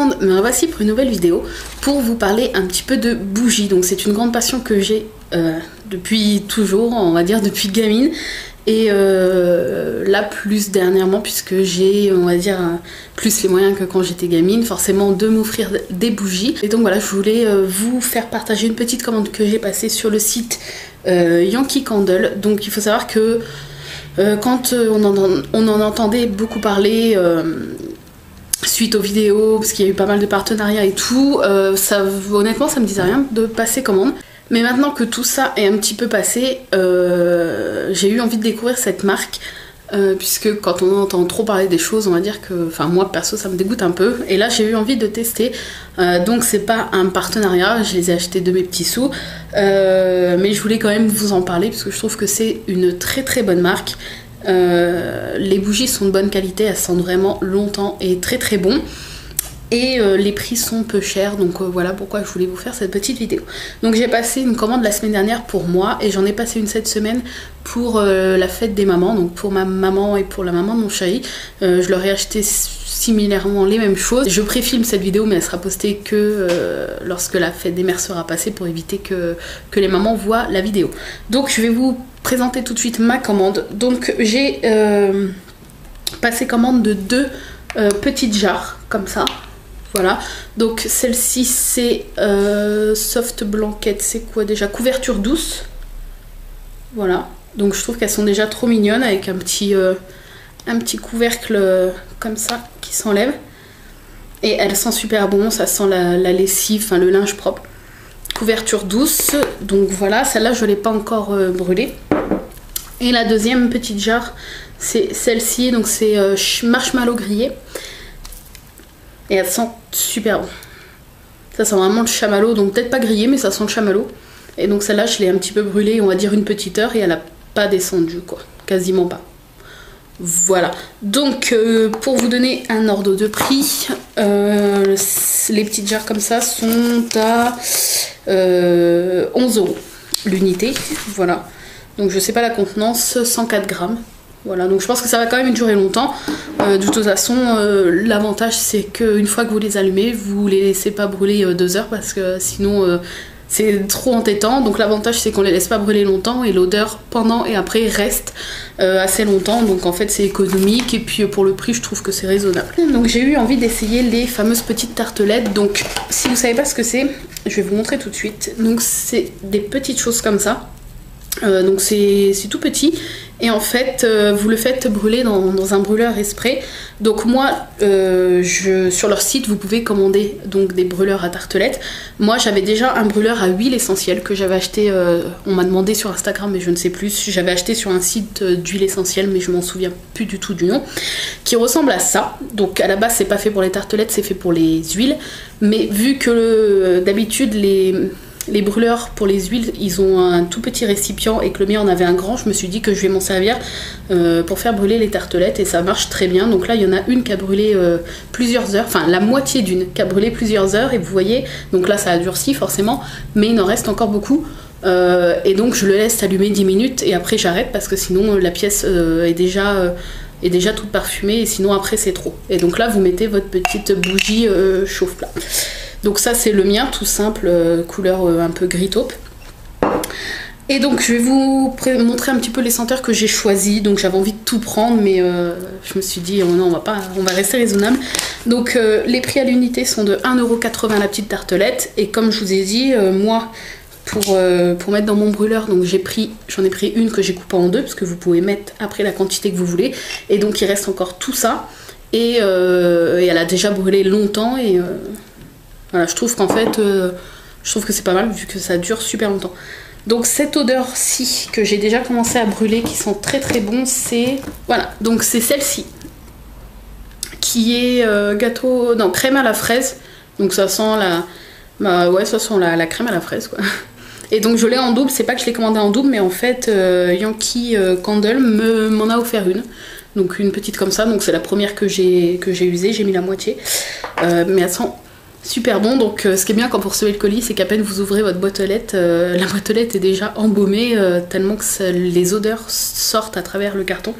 monde, me voici pour une nouvelle vidéo pour vous parler un petit peu de bougies. Donc c'est une grande passion que j'ai depuis toujours, on va dire depuis gamine. Et là plus dernièrement, puisque j'ai, on va dire, plus les moyens que quand j'étais gamine, forcément de m'offrir des bougies. Et donc voilà, je voulais vous faire partager une petite commande que j'ai passée sur le site Yankee Candle. Donc il faut savoir que quand on en entendait beaucoup parler suite aux vidéos, parce qu'il y a eu pas mal de partenariats et tout, honnêtement ça me disait rien de passer commande. Mais maintenant que tout ça est un petit peu passé, j'ai eu envie de découvrir cette marque, puisque quand on entend trop parler des choses, on va dire que, enfin moi perso ça me dégoûte un peu, et là j'ai eu envie de tester, donc c'est pas un partenariat, je les ai achetés de mes petits sous, mais je voulais quand même vous en parler, parce que je trouve que c'est une très très bonne marque. Les bougies sont de bonne qualité, elles sentent vraiment longtemps et très très bon. Et les prix sont peu chers, donc voilà pourquoi je voulais vous faire cette petite vidéo. Donc j'ai passé une commande la semaine dernière pour moi, et j'en ai passé une cette semaine pour la fête des mamans, donc pour ma maman et pour la maman de mon chéri. Je leur ai acheté similairement les mêmes choses. Je préfilme cette vidéo, mais elle sera postée que lorsque la fête des mères sera passée, pour éviter que les mamans voient la vidéo. Donc je vais vous présenter tout de suite ma commande. Donc j'ai passé commande de deux petites jarres, comme ça. Voilà, donc celle-ci c'est soft blanket, c'est quoi déjà? Couverture douce. Voilà, donc je trouve qu'elles sont déjà trop mignonnes, avec un petit couvercle comme ça qui s'enlève. Et elles sentent super bon, ça sent la lessive, enfin le linge propre. Couverture douce, donc voilà, celle-là je ne l'ai pas encore brûlée. Et la deuxième petite jarre, c'est celle-ci, donc c'est marshmallow grillé. Et elle sent super bon. Ça sent vraiment le chamallow, donc peut-être pas grillé, mais ça sent le chamallow. Et donc celle-là, je l'ai un petit peu brûlée, on va dire une petite heure, et elle n'a pas descendu, quoi. Quasiment pas. Voilà. Donc, pour vous donner un ordre de prix, les petites jarres comme ça sont à 11 € l'unité. Voilà. Donc je sais pas la contenance, 104 grammes. Voilà, donc je pense que ça va quand même durer longtemps. De toute façon, l'avantage c'est qu'une fois que vous les allumez, vous les laissez pas brûler 2 heures, parce que sinon c'est trop entêtant. Donc l'avantage c'est qu'on les laisse pas brûler longtemps, et l'odeur pendant et après reste assez longtemps. Donc en fait c'est économique, et puis pour le prix je trouve que c'est raisonnable. Donc j'ai eu envie d'essayer les fameuses petites tartelettes. Donc si vous savez pas ce que c'est, je vais vous montrer tout de suite. Donc c'est des petites choses comme ça. Donc c'est tout petit, et en fait vous le faites brûler dans un brûleur exprès. Donc moi sur leur site vous pouvez commander donc des brûleurs à tartelettes. Moi j'avais déjà un brûleur à huile essentielle que j'avais acheté, on m'a demandé sur Instagram mais je ne sais plus, j'avais acheté sur un site d'huile essentielle mais je m'en souviens plus du tout du nom, qui ressemble à ça. Donc à la base c'est pas fait pour les tartelettes, c'est fait pour les huiles, mais vu que d'habitude les brûleurs pour les huiles, ils ont un tout petit récipient, et que le mien en avait un grand, je me suis dit que je vais m'en servir pour faire brûler les tartelettes, et ça marche très bien. Donc là il y en a une qui a brûlé plusieurs heures, enfin la moitié d'une qui a brûlé plusieurs heures, et vous voyez, donc là ça a durci forcément, mais il en reste encore beaucoup. Et donc je le laisse allumer 10 minutes, et après j'arrête, parce que sinon la pièce est déjà toute parfumée, et sinon après c'est trop. Et donc là vous mettez votre petite bougie chauffe-plat. Donc ça c'est le mien, tout simple, couleur un peu gris taupe. Et donc je vais vous montrer un petit peu les senteurs que j'ai choisies. Donc j'avais envie de tout prendre, mais je me suis dit oh non, on va rester raisonnable. Donc les prix à l'unité sont de 1,80 € la petite tartelette. Et comme je vous ai dit, moi pour mettre dans mon brûleur, donc j'en ai pris une que j'ai coupée en deux, parce que vous pouvez mettre après la quantité que vous voulez. Et donc il reste encore tout ça, et elle a déjà brûlé longtemps, et voilà, je trouve qu'en fait, je trouve que c'est pas mal, vu que ça dure super longtemps. Donc cette odeur-ci, que j'ai déjà commencé à brûler, qui sent très très bon, c'est... Voilà, donc c'est celle-ci, qui est crème à la fraise. Donc ça sent la crème à la fraise, quoi. Et donc je l'ai en double, c'est pas que je l'ai commandé en double, mais en fait Yankee Candle m'en a offert une. Donc une petite comme ça, donc c'est la première que j'ai usée, j'ai mis la moitié. Mais elle sent super bon. Donc ce qui est bien quand vous recevez le colis, c'est qu'à peine vous ouvrez votre boîte aux lettres, la boîte aux lettres est déjà embaumée, tellement que les odeurs sortent à travers le carton.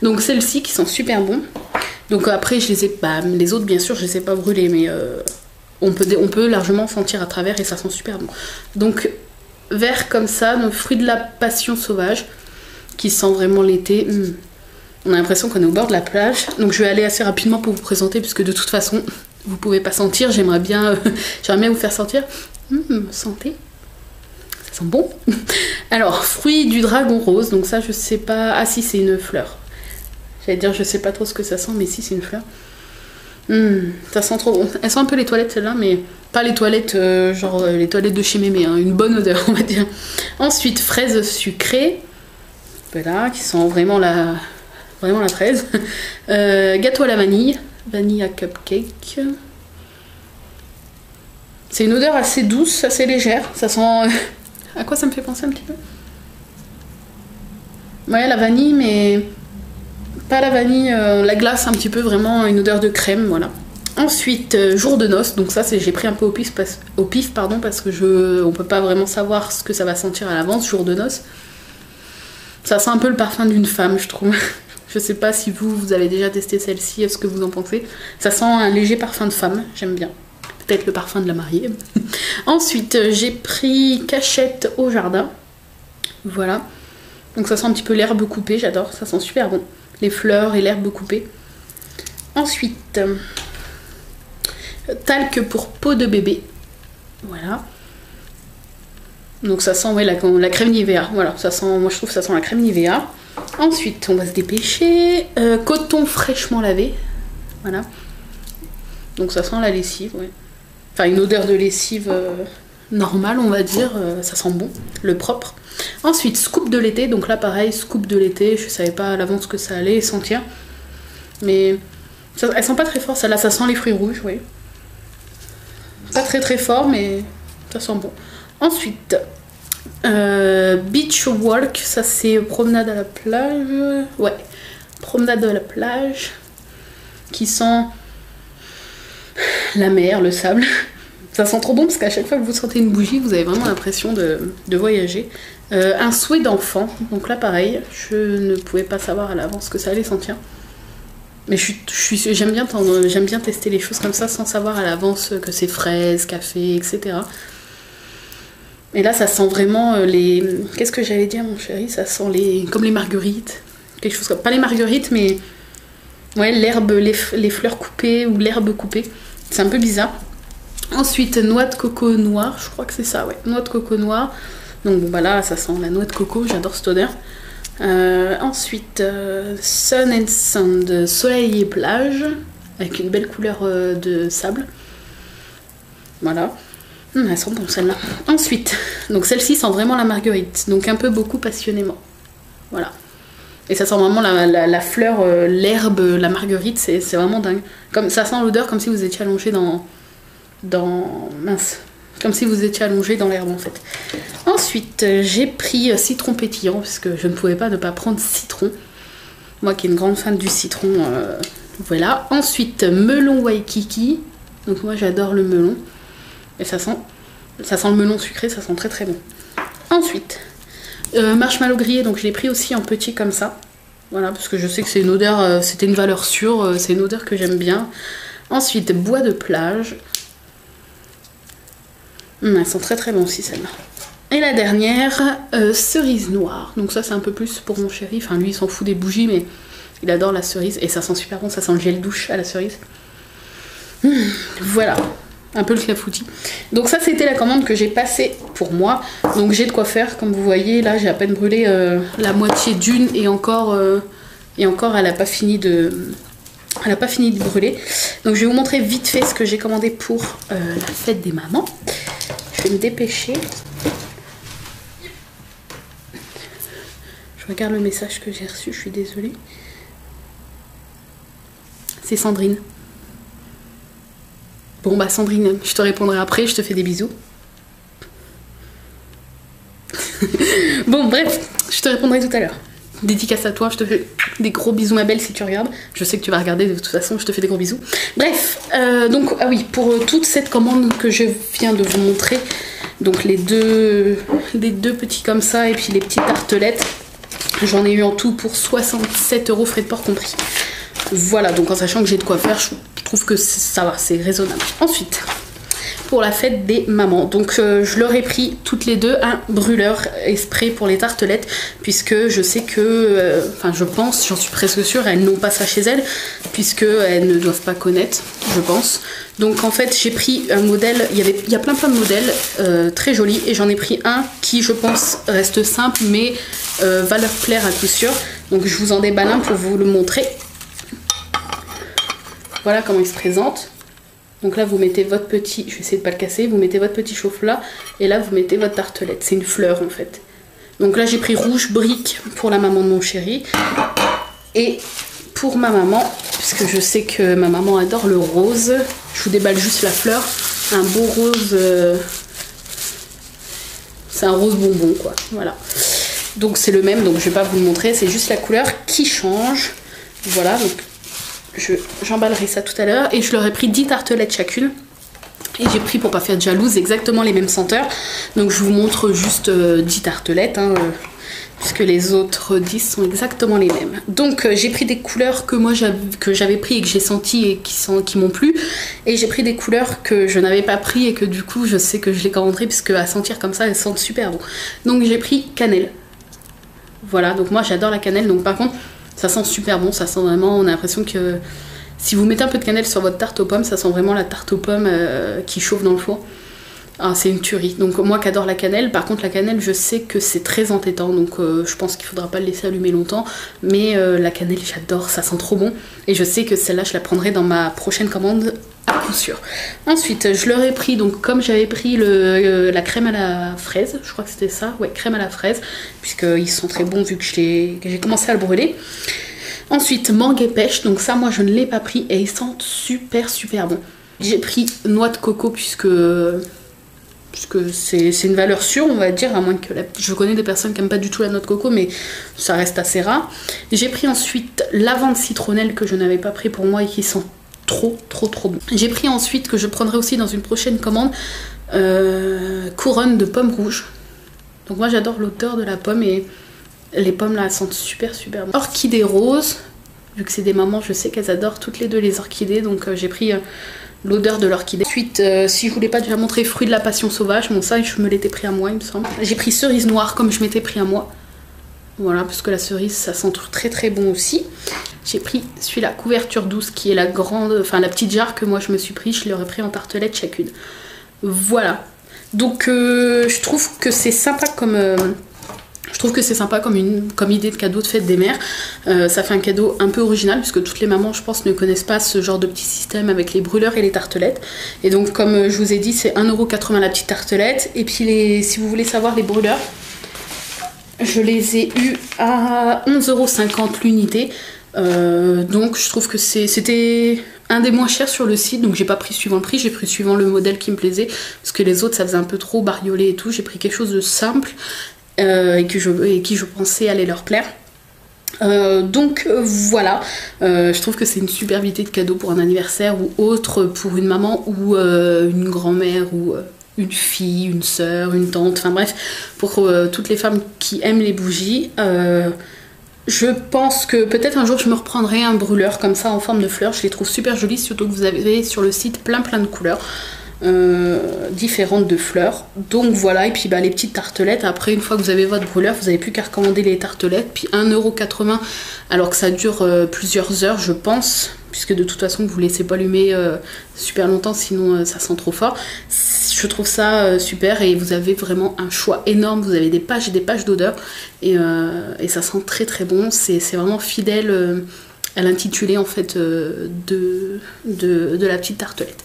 Donc celle-ci qui sent super bon. Donc après, je les ai, les autres, bien sûr, je les ai pas brûlés, mais on peut largement sentir à travers et ça sent super bon. Donc, vert comme ça, donc fruit de la passion sauvage, qui sent vraiment l'été. On a l'impression qu'on est au bord de la plage. Donc je vais aller assez rapidement pour vous présenter, puisque de toute façon, vous pouvez pas sentir. J'aimerais bien vous faire sentir. Santé. Ça sent bon. Alors, fruit du dragon rose. Donc ça, je sais pas. Ah si, c'est une fleur. J'allais dire, je sais pas trop ce que ça sent, mais si, c'est une fleur. Ça sent trop bon. Elles sont un peu les toilettes, celles-là, mais pas les toilettes, genre les toilettes de chez mémé. Hein. Une bonne odeur, on va dire. Ensuite, fraise sucrée. Voilà, qui sent vraiment la fraise. Gâteau à la vanille. Vanille à cupcake. C'est une odeur assez douce, assez légère. Ça sent... à quoi ça me fait penser un petit peu? Ouais, la vanille, mais... pas la vanille, la glace un petit peu, vraiment une odeur de crème, voilà. Ensuite, jour de noces. Donc ça, j'ai pris un peu au pif, parce que on peut pas vraiment savoir ce que ça va sentir à l'avance, jour de noces. Ça sent un peu le parfum d'une femme, je trouve. Je sais pas si vous avez déjà testé celle-ci, est-ce que vous en pensez? Ça sent un léger parfum de femme, j'aime bien. Peut-être le parfum de la mariée. Ensuite, j'ai pris cachette au jardin. Voilà. Donc ça sent un petit peu l'herbe coupée, j'adore, ça sent super bon. Les fleurs et l'herbe coupée. Ensuite, talc pour peau de bébé. Voilà. Donc ça sent la crème Nivea. Voilà, ça sent, moi je trouve que ça sent la crème Nivea. Ensuite, on va se dépêcher. Coton fraîchement lavé. Voilà. Donc ça sent la lessive, ouais. Enfin, une odeur de lessive normale, on va dire. Ça sent bon, le propre. Ensuite, scoop de l'été. Donc là, pareil, scoop de l'été. Je savais pas à l'avance que ça allait sentir. Mais elles sont pas très fortes. Celle-là, ça sent les fruits rouges, oui. Pas très très fort, mais ça sent bon. Ensuite, beach walk. Ça, c'est promenade à la plage. Ouais, promenade à la plage. Qui sent la mer, le sable. Ça sent trop bon parce qu'à chaque fois que vous sentez une bougie, vous avez vraiment l'impression de voyager. Un souhait d'enfant. Donc là, pareil, je ne pouvais pas savoir à l'avance ce que ça allait sentir. Mais j'aime bien tester les choses comme ça sans savoir à l'avance que c'est fraise, café, etc. Et là, ça sent vraiment les... Qu'est-ce que j'allais dire, mon chéri? Ça sent comme les marguerites. Quelque chose comme... Pas les marguerites, mais... Ouais, l'herbe, les fleurs coupées ou l'herbe coupée. C'est un peu bizarre. Ensuite, noix de coco noire. Je crois que c'est ça, ouais. Noix de coco noire. Donc bon, bah là, ça sent la noix de coco. J'adore cette odeur. Ensuite, Sun and Sand, soleil et plage, avec une belle couleur de sable. Voilà. Elles sont bonnes celles-là. Ensuite, donc celle-ci sent vraiment la marguerite, donc un peu beaucoup passionnément. Voilà. Et ça sent vraiment la fleur, l'herbe, la marguerite, c'est vraiment dingue. Ça sent l'odeur comme si vous étiez allongé mince. Comme si vous étiez allongé dans l'herbe en fait. Ensuite, j'ai pris citron pétillant, parce que je ne pouvais pas ne pas prendre citron. Moi qui est une grande fan du citron, voilà. Ensuite, melon Waikiki. Donc moi j'adore le melon. Et ça sent le melon sucré, ça sent très très bon. Ensuite, marshmallow grillé, donc je l'ai pris aussi en petit comme ça. Voilà, parce que je sais que c'est une odeur, c'était une valeur sûre, c'est une odeur que j'aime bien. Ensuite, bois de plage. Elles sont très très bonnes aussi celles-là. Et la dernière, cerise noire. Donc ça c'est un peu plus pour mon chéri. Enfin lui il s'en fout des bougies mais il adore la cerise. Et ça sent super bon, ça sent le gel douche à la cerise. Voilà, un peu le clafoutis. Donc ça c'était la commande que j'ai passée pour moi. Donc j'ai de quoi faire comme vous voyez. Là j'ai à peine brûlé la moitié d'une et encore elle n'a pas fini de brûler. Donc je vais vous montrer vite fait ce que j'ai commandé pour la fête des mamans. Je vais me dépêcher. Je regarde le message que j'ai reçu, je suis désolée. C'est Sandrine. Bon bah Sandrine, je te répondrai après, je te fais des bisous. Bon bref, je te répondrai tout à l'heure. Dédicace à toi, je te fais des gros bisous ma belle si tu regardes. Je sais que tu vas regarder de toute façon, je te fais des gros bisous. Bref, donc ah oui, pour toute cette commande que je viens de vous montrer, donc les deux petits comme ça et puis les petites tartelettes, j'en ai eu en tout pour 67 € frais de port compris. Voilà, donc en sachant que j'ai de quoi faire, je trouve que ça va, c'est raisonnable. Ensuite, pour la fête des mamans, donc je leur ai pris toutes les deux un brûleur et spray pour les tartelettes, puisque je sais que, enfin je pense, j'en suis presque sûre, elles n'ont pas ça chez elles, puisque elles ne doivent pas connaître, je pense. Donc en fait j'ai pris un modèle, il y a plein de modèles très jolis, et j'en ai pris un qui je pense reste simple mais va leur plaire à coup sûr. Donc je vous en déballe un pour vous le montrer. Voilà comment il se présente. Donc là vous mettez votre petit, je vais essayer de pas le casser, vous mettez votre petit chauffe-là et là vous mettez votre tartelette, c'est une fleur en fait. Donc là j'ai pris rouge brique pour la maman de mon chéri, et pour ma maman, puisque je sais que ma maman adore le rose, je vous déballe juste la fleur, un beau rose, c'est un rose bonbon quoi, voilà. Donc c'est le même, donc je vais pas vous le montrer, c'est juste la couleur qui change, voilà. Donc j'emballerai ça tout à l'heure, et je leur ai pris 10 tartelettes chacune, et j'ai pris, pour pas faire de jalouse, exactement les mêmes senteurs. Donc je vous montre juste 10 tartelettes hein, puisque les autres 10 sont exactement les mêmes. Donc j'ai pris des couleurs que moi j'avais pris et que j'ai senti et qui m'ont plu, et j'ai pris des couleurs que je n'avais pas pris et que du coup je sais que je les commanderai, puisque à sentir comme ça elles sentent super bon. Donc j'ai pris cannelle, voilà. Donc moi j'adore la cannelle, donc par contre ça sent super bon, ça sent vraiment, on a l'impression que si vous mettez un peu de cannelle sur votre tarte aux pommes, ça sent vraiment la tarte aux pommes qui chauffe dans le four. Ah, c'est une tuerie. Donc moi qui adore la cannelle, par contre la cannelle je sais que c'est très entêtant, donc je pense qu'il faudra pas le laisser allumer longtemps, mais la cannelle j'adore, ça sent trop bon, et je sais que celle-là je la prendrai dans ma prochaine commande à coup sûr. Ensuite je leur ai pris, donc comme j'avais pris la crème à la fraise, je crois que c'était ça, ouais, crème à la fraise, puisqu'ils sont très bons vu que j'ai commencé à le brûler. Ensuite mangue et pêche, donc ça moi je ne l'ai pas pris, et ils sentent super bon. J'ai pris noix de coco puisque c'est une valeur sûre on va dire, à moins que je connais des personnes qui n'aiment pas du tout la noix de coco, mais ça reste assez rare. J'ai pris ensuite lavande citronnelle que je n'avais pas pris pour moi et qui sent trop bon. J'ai pris ensuite, que je prendrai aussi dans une prochaine commande, couronne de pommes rouges. Donc moi j'adore l'odeur de la pomme, et les pommes là elles sentent super bon. Orchidée rose, vu que c'est des mamans je sais qu'elles adorent toutes les deux les orchidées, donc j'ai pris l'odeur de l'orchidée. Ensuite si je voulais pas déjà montrer fruit de la passion sauvage, bon ça je me l'étais pris à moi il me semble. J'ai pris cerise noire comme je m'étais pris à moi, voilà, parce que la cerise ça sent très bon aussi. J'ai pris celui-là, couverture douce, qui est la grande, enfin la petite jarre que moi je me suis pris, je l'aurais pris en tartelette chacune. Voilà, donc je trouve que c'est sympa comme idée de cadeau de fête des mères. Ça fait un cadeau un peu original, puisque toutes les mamans je pense ne connaissent pas ce genre de petit système avec les brûleurs et les tartelettes. Et donc comme je vous ai dit, c'est 1,80 € la petite tartelette. Et puis si vous voulez savoir, les brûleurs, je les ai eus à 11,50 € l'unité. Donc je trouve que c'était un des moins chers sur le site, donc j'ai pas pris suivant le prix, j'ai pris suivant le modèle qui me plaisait, parce que les autres ça faisait un peu trop bariolé et tout. J'ai pris quelque chose de simple et qui je pensais allait leur plaire. Donc voilà, je trouve que c'est une super idée de cadeau pour un anniversaire ou autre, pour une maman ou une grand-mère ou une fille, une sœur, une tante, enfin bref, pour toutes les femmes qui aiment les bougies. Je pense que peut-être un jour je me reprendrai un brûleur comme ça en forme de fleurs, je les trouve super jolis, surtout que vous avez sur le site plein de couleurs différentes de fleurs. Donc voilà, et puis les petites tartelettes, après une fois que vous avez votre brûleur, vous n'avez plus qu'à recommander les tartelettes, puis 1,80 € alors que ça dure plusieurs heures je pense, puisque de toute façon vous ne laissez pas allumer super longtemps, sinon ça sent trop fort. Je trouve ça super, et vous avez vraiment un choix énorme, vous avez des pages et des pages d'odeur, et ça sent très bon, c'est vraiment fidèle à l'intitulé en fait de la petite tartelette.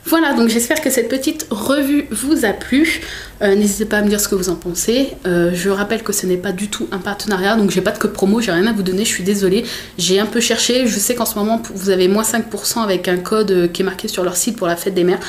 Voilà, donc j'espère que cette petite revue vous a plu. N'hésitez pas à me dire ce que vous en pensez. Je rappelle que ce n'est pas du tout un partenariat, donc j'ai pas de code promo, j'ai rien à vous donner, je suis désolée. J'ai un peu cherché, je sais qu'en ce moment vous avez moins 5% avec un code qui est marqué sur leur site pour la fête des mères.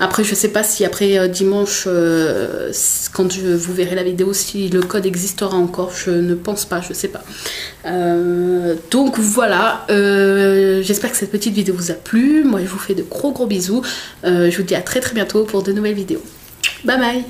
Après je sais pas si après dimanche, quand vous verrez la vidéo, si le code existera encore, je ne pense pas, je sais pas. Donc voilà, j'espère que cette petite vidéo vous a plu. Moi je vous fais de gros bisous. Je vous dis à très bientôt pour de nouvelles vidéos. Bye bye.